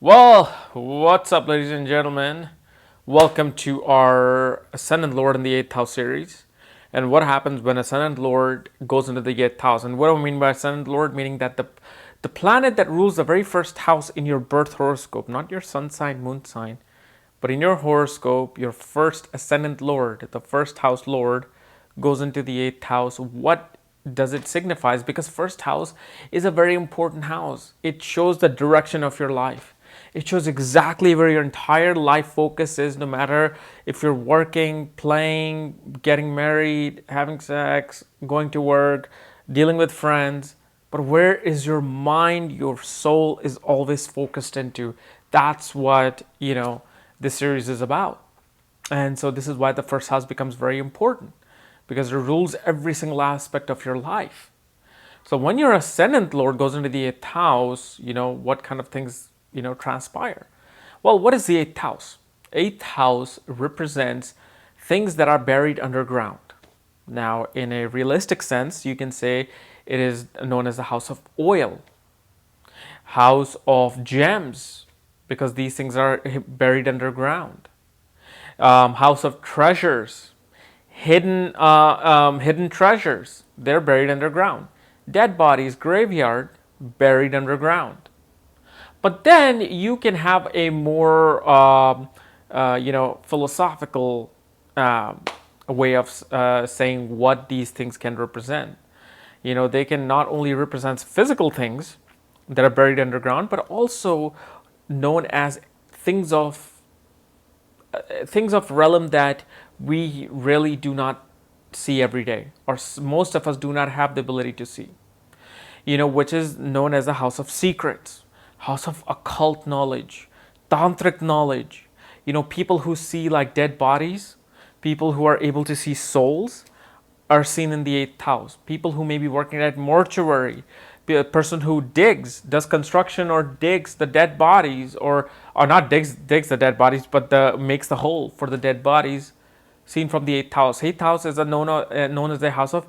Well, what's up, ladies and gentlemen? Welcome to our Ascendant Lord in the 8th house series. And what happens when Ascendant Lord goes into the 8th house? And what do I mean by Ascendant Lord? Meaning that the planet that rules the very first house in your birth horoscope, not your sun sign, moon sign, but in your horoscope, your first Ascendant Lord, the first house Lord, goes into the 8th house. What does it signifies? Because first house is a very important house. It shows the direction of your life. It shows exactly where your entire life focus is, no matter if you're working, playing, getting married, having sex, going to work, dealing with friends. But where is your mind, your soul is always focused into? That's what, this series is about. And so this is why the first house becomes very important, because it rules every single aspect of your life. So when your ascendant lord goes into the 8th house, what kind of things, transpire? Well, what is the 8th house? 8th house represents things that are buried underground. Now, in a realistic sense, you can say it is known as the house of oil, house of gems, because these things are buried underground. House of treasures, hidden treasures, they're buried underground. Dead bodies, graveyard, buried underground. But then you can have a more, philosophical way of saying what these things can represent. They can not only represent physical things that are buried underground, but also known as things of realm that we really do not see every day, or most of us do not have the ability to see. Which is known as the house of secrets, house of occult knowledge, tantric knowledge. People who see like dead bodies, people who are able to see souls, are seen in the 8th house. People who may be working at mortuary, a person who does construction, or digs the dead bodies, or not digs the dead bodies, but makes the hole for the dead bodies, seen from the 8th house. 8th house is known as the house of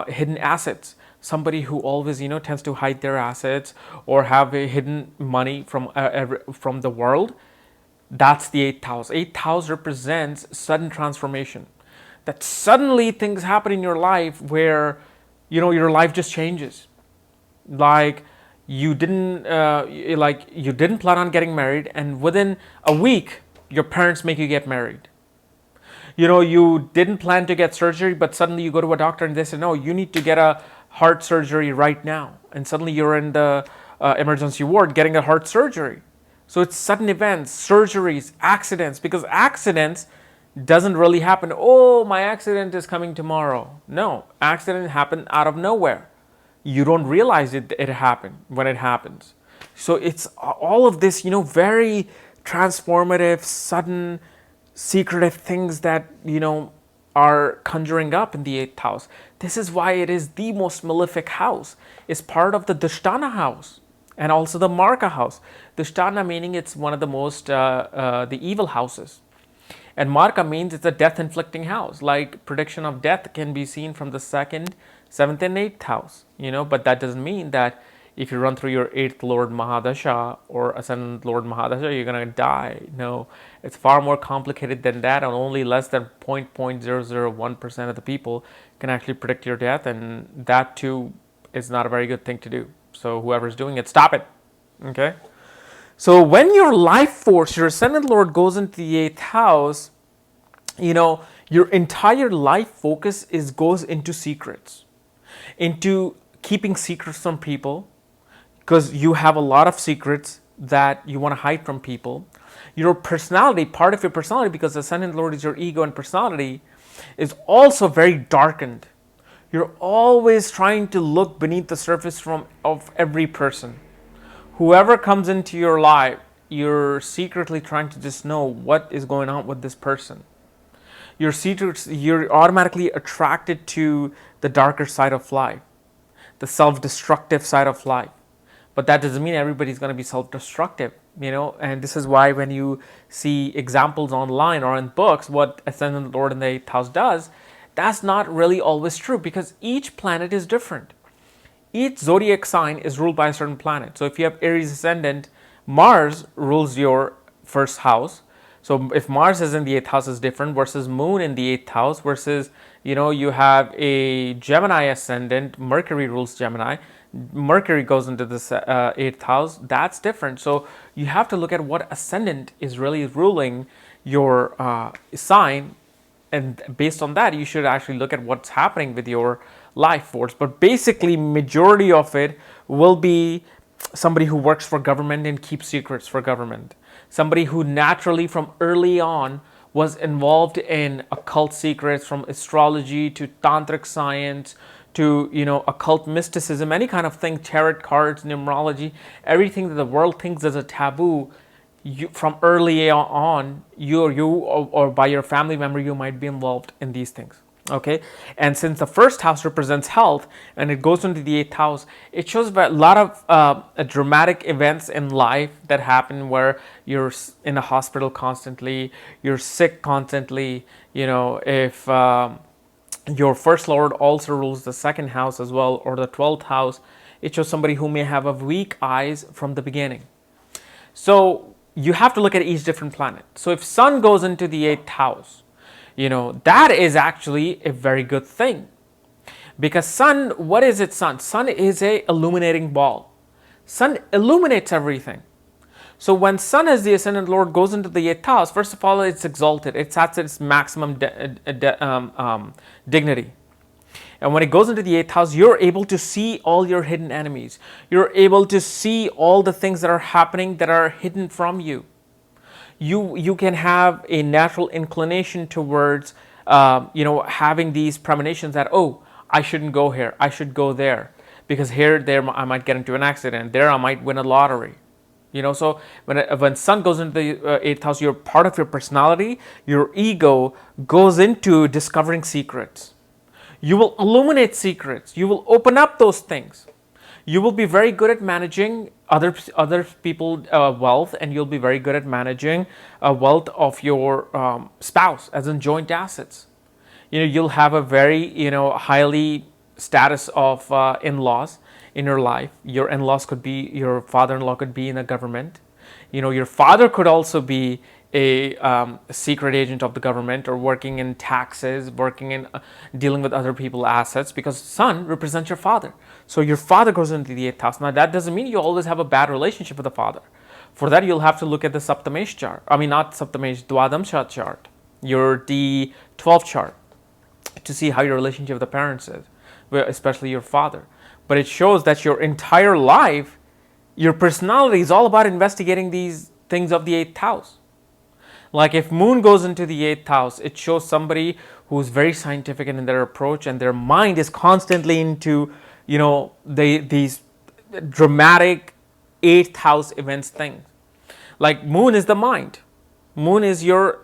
hidden assets. Somebody who always tends to hide their assets or have a hidden money from the world. That's the 8th house. 8th house represents sudden transformation. That suddenly things happen in your life where your life just changes. Like you didn't plan on getting married, and within a week your parents make you get married. You didn't plan to get surgery, but suddenly you go to a doctor and they say, no, you need to get a heart surgery right now. And suddenly you're in the emergency ward getting a heart surgery. So it's sudden events, surgeries, accidents, because accidents doesn't really happen. Oh, my accident is coming tomorrow. No, accident happened out of nowhere. You don't realize it happened when it happens. So it's all of this, very transformative, sudden, secretive things that, are conjuring up in the 8th house. This is why it is the most malefic house. It's part of the Dushtana house and also the Marka house. Dushtana meaning it's one of the most, the evil houses. And Marka means it's a death inflicting house. Like prediction of death can be seen from the 2nd, 7th, and 8th house. But that doesn't mean that if you run through your 8th Lord Mahadasha or Ascendant Lord Mahadasha, you're going to die. No, it's far more complicated than that, and only less than 0.0001% of the people can actually predict your death, and that too is not a very good thing to do. So whoever's doing it, stop it. Okay? So when your life force, your Ascendant Lord goes into the 8th house, your entire life focus goes into secrets, into keeping secrets from people, because you have a lot of secrets that you want to hide from people. Your personality, part of your personality, because the Ascendant Lord is your ego and personality, is also very darkened. You're always trying to look beneath the surface of every person. Whoever comes into your life, you're secretly trying to just know what is going on with this person. You're automatically attracted to the darker side of life, the self-destructive side of life. But that doesn't mean everybody's going to be self-destructive, and this is why when you see examples online or in books, what Ascendant Lord in the 8th house does, that's not really always true, because each planet is different. Each zodiac sign is ruled by a certain planet. So if you have Aries ascendant, Mars rules your first house. So if Mars is in the eighth house, is different versus Moon in the eighth house versus, you have a Gemini ascendant. Mercury rules Gemini. Mercury goes into this eighth house. That's different. So you have to look at what ascendant is really ruling your sign, and based on that, you should actually look at what's happening with your life force. But basically, majority of it will be somebody who works for government and keeps secrets for government, somebody who naturally from early on was involved in occult secrets, from astrology to tantric science to occult mysticism, any kind of thing, tarot cards, numerology, everything that the world thinks is a taboo. From early on, or by your family member, you might be involved in these things. Okay, and since the first house represents health and it goes into the eighth house, it shows a lot of dramatic events in life that happen where you're in a hospital constantly, you're sick constantly. If your first lord also rules the second house as well, or the 12th house, it shows somebody who may have a weak eyes from the beginning. So you have to look at each different planet. So if Sun goes into the eighth house, that is actually a very good thing, because Sun, what is it? Sun is a illuminating ball. Sun illuminates everything. So when Sun as the ascendant lord goes into the eighth house, first of all, it's exalted. It's at its maximum dignity. And when it goes into the eighth house, you're able to see all your hidden enemies. You're able to see all the things that are happening that are hidden from you. You can have a natural inclination towards, having these premonitions that, oh, I shouldn't go here, I should go there, because there I might get into an accident, there I might win a lottery. So when Sun goes into the eighth house, you're part of your personality, your ego goes into discovering secrets. You will illuminate secrets. You will open up those things. You will be very good at managing other people's wealth, and you'll be very good at managing wealth of your spouse, as in joint assets. You'll have a very highly status of in-laws in your life. Your in-laws could be, your father-in-law could be in the government. Your father could also be a secret agent of the government, or working in taxes, working in dealing with other people's assets, because Sun represents your father. So your father goes into the eighth house. Now that doesn't mean you always have a bad relationship with the father. For that, you'll have to look at the Saptamesh chart. I mean, not Saptamesh, Dwadamsha chart, your D12 chart, to see how your relationship with the parents is, especially your father. But it shows that your entire life, your personality is all about investigating these things of the eighth house. Like if Moon goes into the eighth house, it shows somebody who's very scientific in their approach, and their mind is constantly into, these dramatic eighth house events things. Like Moon is the mind. Moon is your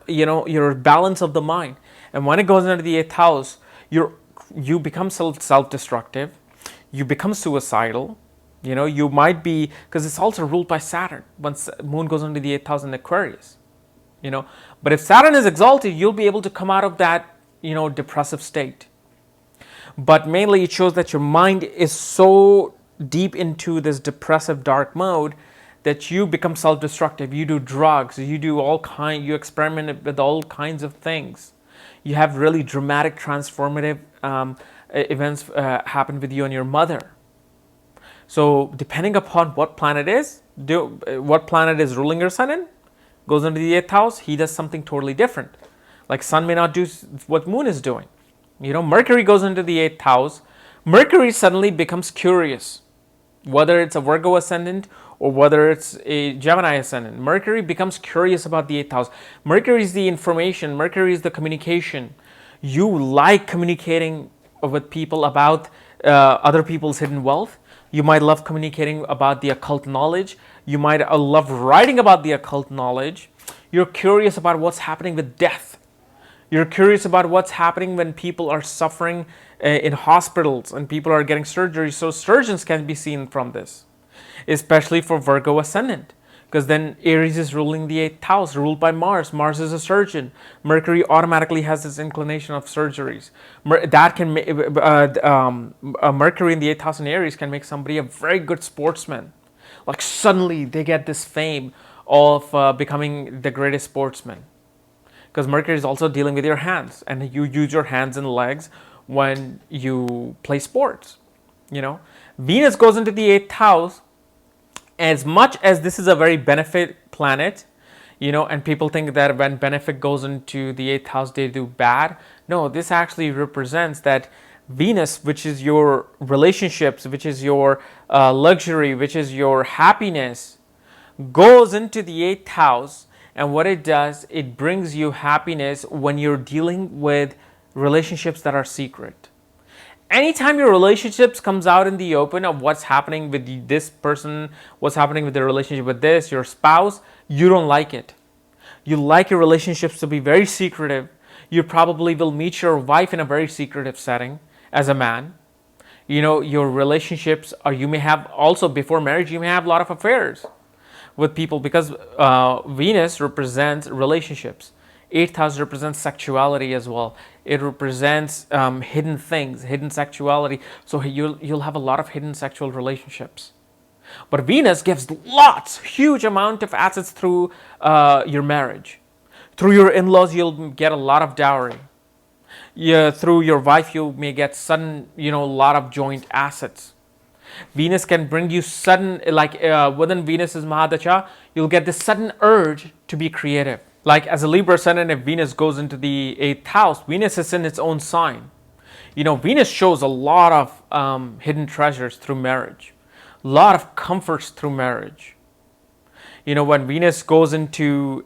balance of the mind. And when it goes into the eighth house, you become self-destructive. You become suicidal. You might be, because it's also ruled by Saturn once Moon goes into the eighth house in Aquarius. But if Saturn is exalted, you'll be able to come out of that, depressive state. But mainly it shows that your mind is so deep into this depressive dark mode that you become self-destructive. You do drugs, you experiment with all kinds of things. You have really dramatic, transformative events happen with you and your mother. So depending upon what planet is ruling your Sun in, goes into the eighth house, he does something totally different. Like Sun may not do what Moon is doing. Mercury goes into the eighth house. Mercury suddenly becomes curious, whether it's a Virgo ascendant or whether it's a Gemini ascendant. Mercury becomes curious about the eighth house. Mercury is the information. Mercury is the communication. You like communicating with people about other people's hidden wealth. You might love communicating about the occult knowledge. You might love writing about the occult knowledge. You're curious about what's happening with death. You're curious about what's happening when people are suffering in hospitals and people are getting surgery. So surgeons can be seen from this, especially for Virgo ascendant, because then Aries is ruling the eighth house, ruled by Mars. Mars is a surgeon. Mercury automatically has this inclination of surgeries. Mercury in the eighth house in Aries can make somebody a very good sportsman. Like suddenly they get this fame of becoming the greatest sportsman, because Mercury is also dealing with your hands, and you use your hands and legs when you play sports. You know, Venus goes into the 8th house. As much as this is a very benefit planet, you know, and people think that when benefic goes into the 8th house, they do bad. No, this actually represents that Venus, which is your relationships, which is your luxury, which is your happiness, goes into the 8th house. And what it does, it brings you happiness when you're dealing with relationships that are secret. Anytime your relationships comes out in the open of what's happening with this person, what's happening with the relationship with this, your spouse, you don't like it. You like your relationships to be very secretive. You probably will meet your wife in a very secretive setting as a man. You know, your relationships, or you may have also before marriage, you may have a lot of affairs with people, because Venus represents relationships. 8th house represents sexuality as well. It represents hidden things, hidden sexuality. So you'll have a lot of hidden sexual relationships. But Venus gives lots, huge amount of assets through your marriage. Through your in-laws, you'll get a lot of dowry. Yeah, through your wife, you may get sudden, you know, a lot of joint assets. Venus can bring you sudden, like within Venus's Mahadacha, you'll get this sudden urge to be creative. Like as a Libra ascendant, if Venus goes into the 8th house, Venus is in its own sign. You know, Venus shows a lot of hidden treasures through marriage, a lot of comforts through marriage. You know, when Venus goes into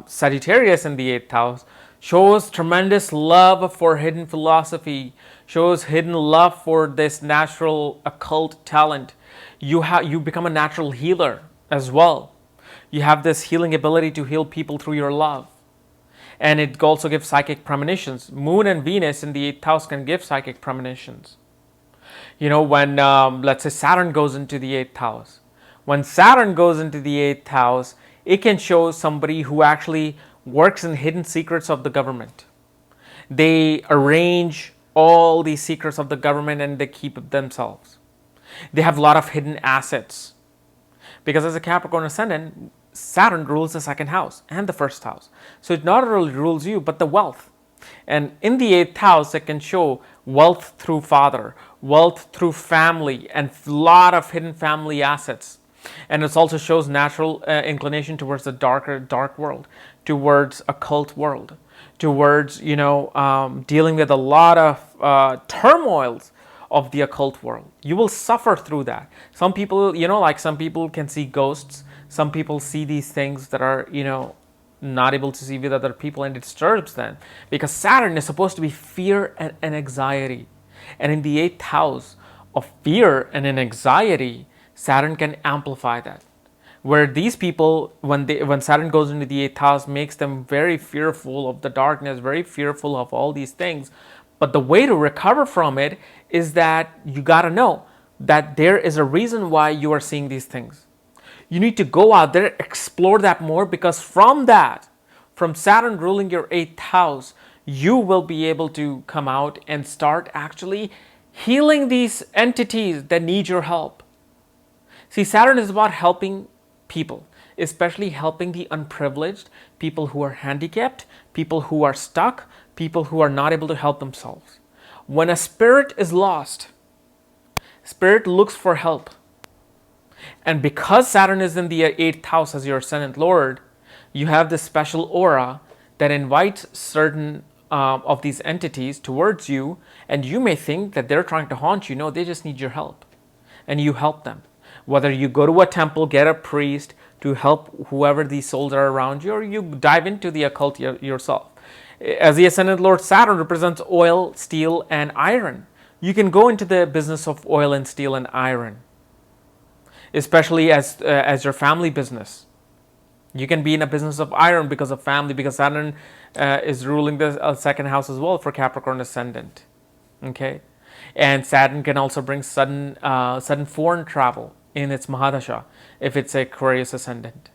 Sagittarius in the 8th house, shows tremendous love for hidden philosophy, shows hidden love for this natural occult talent. You become a natural healer as well. You have this healing ability to heal people through your love. And it also gives psychic premonitions. Moon and Venus in the 8th house can give psychic premonitions. You know, when let's say Saturn goes into the 8th house. When Saturn goes into the 8th house, it can show somebody who actually works in hidden secrets of the government. They arrange all these secrets of the government and they keep it themselves. They have a lot of hidden assets. Because as a Capricorn ascendant, Saturn rules the 2nd house and the 1st house. So it not only rules you, but the wealth. And in the 8th house, it can show wealth through father, wealth through family, and a lot of hidden family assets. And it also shows natural inclination towards the dark world, towards occult world, towards, you know, dealing with a lot of turmoils of the occult world. You will suffer through that. Some people, you know, like some people can see ghosts. Some people see these things that are, you know, not able to see with other people, and it disturbs them. Because Saturn is supposed to be fear and anxiety. And in the 8th house of fear and anxiety, Saturn can amplify that. Where these people, when Saturn goes into the 8th house, makes them very fearful of the darkness, very fearful of all these things. But the way to recover from it is that you got to know that there is a reason why you are seeing these things. You need to go out there, explore that more, because from that, from Saturn ruling your 8th house, you will be able to come out and start actually healing these entities that need your help. See, Saturn is about helping people, especially helping the unprivileged, people who are handicapped, people who are stuck, people who are not able to help themselves. When a spirit is lost, spirit looks for help. And because Saturn is in the 8th house as your ascendant lord, you have this special aura that invites certain of these entities towards you, and you may think that they're trying to haunt you. No, they just need your help, and you help them. Whether you go to a temple, get a priest to help whoever these souls are around you, or you dive into the occult yourself. As the ascendant lord, Saturn represents oil, steel, and iron. You can go into the business of oil and steel and iron, especially as your family business. You can be in a business of iron because of family, because Saturn is ruling the 2nd house as well for Capricorn ascendant. Okay, and Saturn can also bring sudden foreign travel in its Mahadasha if it's a Aquarius ascendant.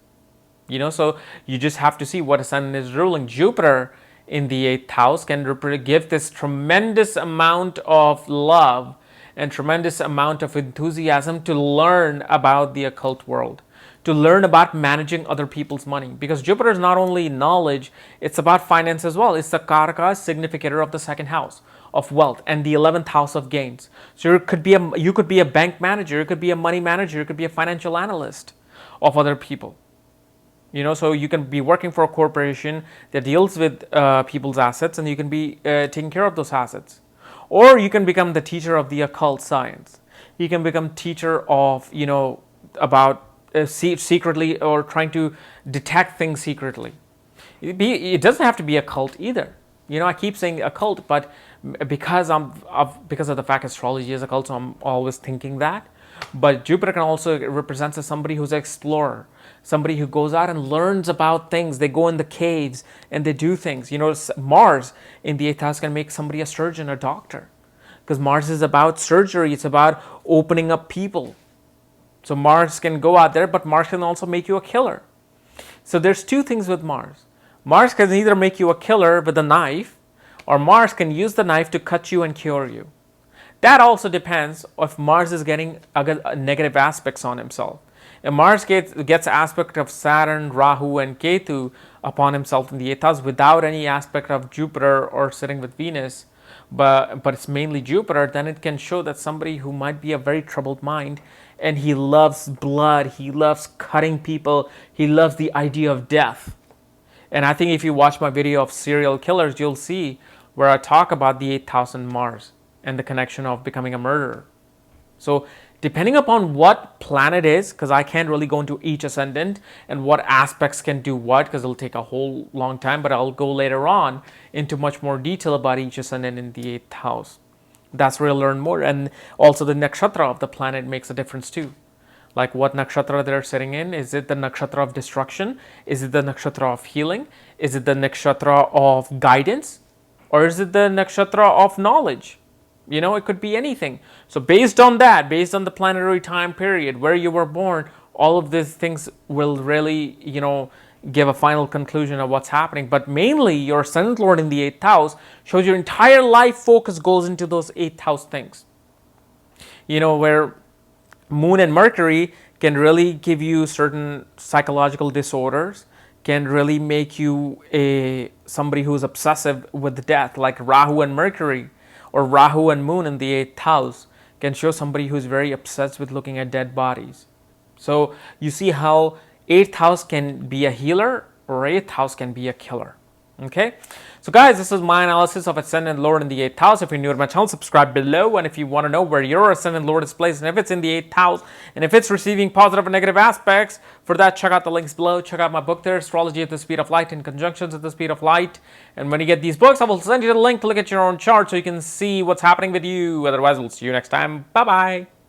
You know, so you just have to see what ascendant is ruling. Jupiter in the 8th house can give this tremendous amount of love and tremendous amount of enthusiasm to learn about the occult world, to learn about managing other people's money. Because Jupiter is not only knowledge, it's about finance as well. It's the Karaka significator of the second house of wealth and the 11th house of gains. So you could be a bank manager, you could be a money manager, you could be a financial analyst of other people. So you can be working for a corporation that deals with people's assets, and you can be taking care of those assets. Or you can become the teacher of the occult science. You can become teacher of, about secretly, or trying to detect things secretly. It doesn't have to be occult either. I keep saying occult, but because because of the fact astrology is occult, so I'm always thinking that. But Jupiter can also represent as somebody who's an explorer, somebody who goes out and learns about things. They go in the caves and they do things. Mars in the 8th house can make somebody a surgeon, a doctor, because Mars is about surgery. It's about opening up people. So Mars can go out there, but Mars can also make you a killer. So there's two things with Mars. Mars can either make you a killer with a knife, or Mars can use the knife to cut you and cure you. That also depends if Mars is getting negative aspects on himself. If Mars gets aspect of Saturn, Rahu, and Ketu upon himself in the 8th house without any aspect of Jupiter or sitting with Venus, but it's mainly Jupiter, then it can show that somebody who might be a very troubled mind, and he loves blood, he loves cutting people, he loves the idea of death. And I think if you watch my video of serial killers, you'll see where I talk about the 8th house and Mars and the connection of becoming a murderer. So depending upon what planet is, because I can't really go into each ascendant and what aspects can do what, because it'll take a whole long time, but I'll go later on into much more detail about each ascendant in the 8th house. That's where you'll learn more. And also the nakshatra of the planet makes a difference too. Like what nakshatra they're sitting in. Is it the nakshatra of destruction? Is it the nakshatra of healing? Is it the nakshatra of guidance? Or is it the nakshatra of knowledge? It could be anything. So based on that, based on the planetary time period, where you were born, all of these things will really, give a final conclusion of what's happening. But mainly your ascendant lord in the 8th house shows your entire life focus goes into those 8th house things. Where Moon and Mercury can really give you certain psychological disorders, can really make you somebody who's obsessive with death, like Rahu and Mercury, or Rahu and Moon in the 8th house can show somebody who's very obsessed with looking at dead bodies. So you see how 8th house can be a healer, or 8th house can be a killer. Okay, so guys, this is my analysis of Ascendant Lord in the 8th house. If you're new to my channel, subscribe below. And if you want to know where your Ascendant Lord is placed, and if it's in the 8th house, and if it's receiving positive or negative aspects, for that, check out the links below. Check out my book there, Astrology at the Speed of Light and Conjunctions at the Speed of Light. And when you get these books, I will send you the link to look at your own chart so you can see what's happening with you. Otherwise, we'll see you next time. Bye-bye.